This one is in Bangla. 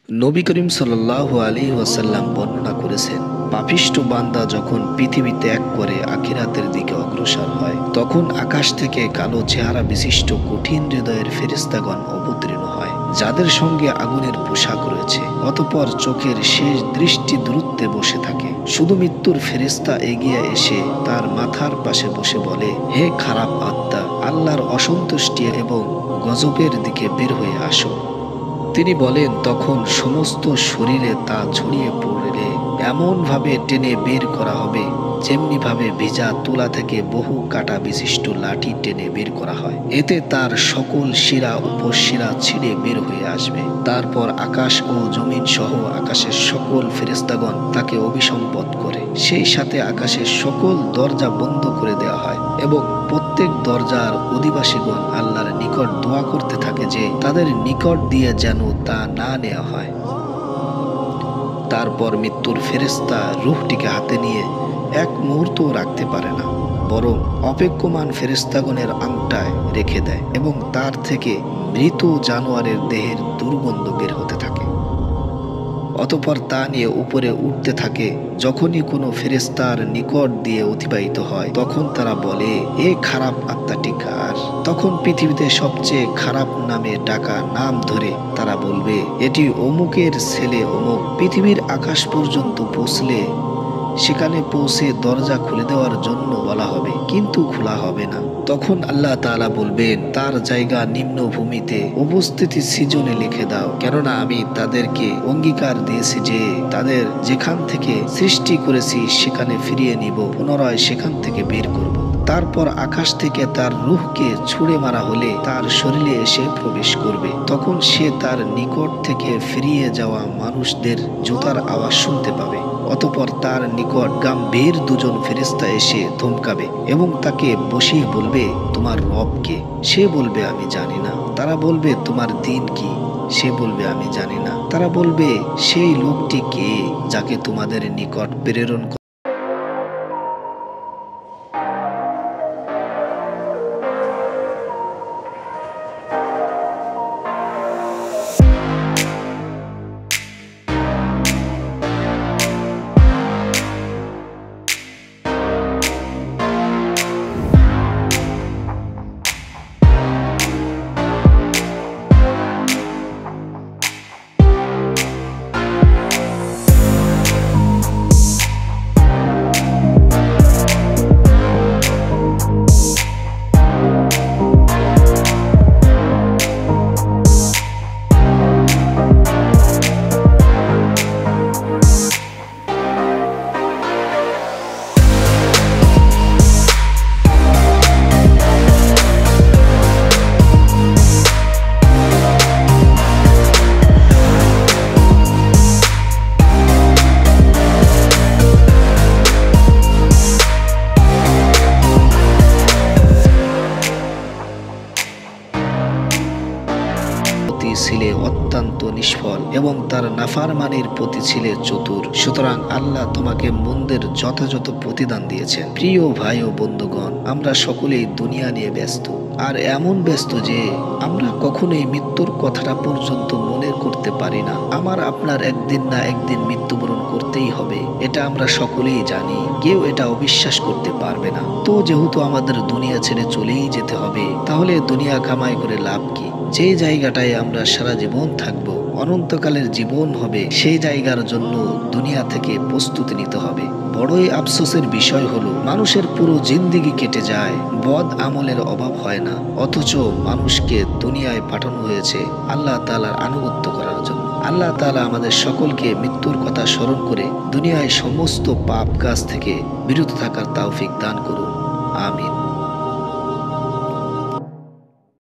নবী করিম সাল্লাল্লাহু আলাইহি ওয়াসাল্লাম বর্ণনা করেছেন, পাপিষ্ঠ বান্দা যখন পৃথিবী ত্যাগ করে আখিরাতের দিকে অগ্রসর হয়, তখন আকাশ থেকে কালো চেহারা বিশিষ্ট কঠিন হৃদয়ের ফেরেশতাগণ অবতীর্ণ হয়, যাদের সঙ্গে আগুনের পোশাক রয়েছে। অতঃপর চোখের শেষ দৃষ্টি দূরত্বে বসে থাকে। শুধু মৃত্যুর ফেরেশতা এগিয়ে এসে তার মাথার পাশে বসে বলে, হে খারাপ আত্মা, আল্লাহর অসন্তুষ্টি এবং গজবের দিকে বের হয়ে আসো। তিনি বলেন, তখন সমস্ত শরীরে তা ছড়িয়ে পড়লে এমনভাবে টেনে বের করা হবে যেমনিভাবে ভেজা তুলা থেকে বহু কাটা বিশিষ্ট লাঠি টেনে বের করা হয়। এতে তার সকল শিরা উপশিরা ছিঁড়ে বের হয়ে আসবে। তারপর আকাশ ও জমিন সহ আকাশের সকল ফেরেশতাগণ তাকে অভিসম্পদ করে। সেই সাথে আকাশের সকল দরজা বন্ধ করে দেওয়া হয় এবং প্রত্যেক দরজার অধিবাসীগণ আল্লাহর নিকট দোয়া করতে থাকে যে তাদের নিকট দিয়ে যেন তা না নেওয়া হয়। তারপর মৃত্যুর ফেরেশতা রূহটিকে হাতে নিয়ে এক মুহূর্ত রাখতে পারে না, বরং অপেক্ষমান ফেরেশতাগণের আংটায় রেখে দেয় এবং তার থেকে মৃত জানোয়ারের দেহের দুর্গন্ধ বের হতে থাকে। অতঃপর তা নিয়ে উপরে উঠতে থাকে। যখনই কোনো ফেরেশতার নিকট দিয়ে অতিবাহিত হয়, তখন তারা বলে, এ খারাপ আত্মাটি কার? তখন পৃথিবীতে সবচেয়ে খারাপ নামে ডাকা নাম ধরে তারা বলবে, এটি অমুকের ছেলে অমুক। পৃথিবীর আকাশ পর্যন্ত পৌঁছলে সেখানে পৌঁছে দরজা খুলে দেওয়ার জন্য বলা হবে, কিন্তু খোলা হবে না। তখন আল্লাহ তাআলা বলবেন, তার জায়গা নিম্ন ভূমিতে উপস্থিতি সৃজনে লিখে দাও, কেননা আমি তাদেরকে অঙ্গীকার দিয়েছি যে তাদের যেখান থেকে সৃষ্টি করেছি সেখানে ফিরিয়ে নিব, পুনরায় সেখান থেকে বের করব। তারপর আকাশ থেকে তার রূহকে ছুঁড়ে মারা হলে তার শরীরে এসে প্রবেশ করবে। তখন সে তার নিকট থেকে ফিরিয়ে যাওয়া মানুষদের জুতার আওয়াজ শুনতে পাবে। অতঃপর তার নিকট গাম্ভীর দুজন ফেরেশতা এসে থমকাবে এবং তাকে বসিয়ে বলবে, তোমার রব কে? সে বলবে, আমি জানি না। তারা বলবে, তোমার দিন কি? সে বলবে, আমি জানি না। তারা বলবে, সেই লোকটি কে যাকে তোমাদের নিকট প্রেরণ ছিলে অত্যন্ত নিষ্ফল এবং তার নাফরমানির প্রতি ছিলে চতুর। সুতরাং আল্লাহ তোমাকে মন্দের যথাযথ প্রতিদান দিয়েছেন। প্রিয় ভাই ও বন্ধুগণ, আমরা সকলেই দুনিয়া নিয়ে ব্যস্ত, আর এমন ব্যস্ত যে আমরা কখনোই মৃত্যুর কথাটা পর্যন্ত মনে করতে পারি না। আমার আপনার একদিন না একদিন মৃত্যুবরণ করতেই হবে, এটা আমরা সকলেই জানি। কেউ এটা অবিশ্বাস করতে পারবে না। তো যেহেতু আমাদের দুনিয়া ছেড়ে চলেই যেতে হবে, তাহলে দুনিয়া কামাই করে লাভ কি? যে জায়গাটায় আমরা সারা জীবন থাকব, অনন্তকালের জীবন হবে, সেই জায়গার জন্য দুনিয়া থেকে প্রস্তুতি নিতে হবে। বড়ই আফসোসের বিষয় হলো, মানুষের পুরো জিন্দেগি কেটে যায়, বদ আমলের অভাব হয় না, অথচ মানুষকে দুনিয়ায় পাঠানো হয়েছে আল্লাহ তাআলার আনুগত্য করার জন্য। আল্লাহ তাআলা আমাদের সকলকে মৃত্যুর কথা স্মরণ করে দুনিয়ায় সমস্ত পাপ কাজ থেকে বিরত থাকার তৌফিক দান করুন। আমিন।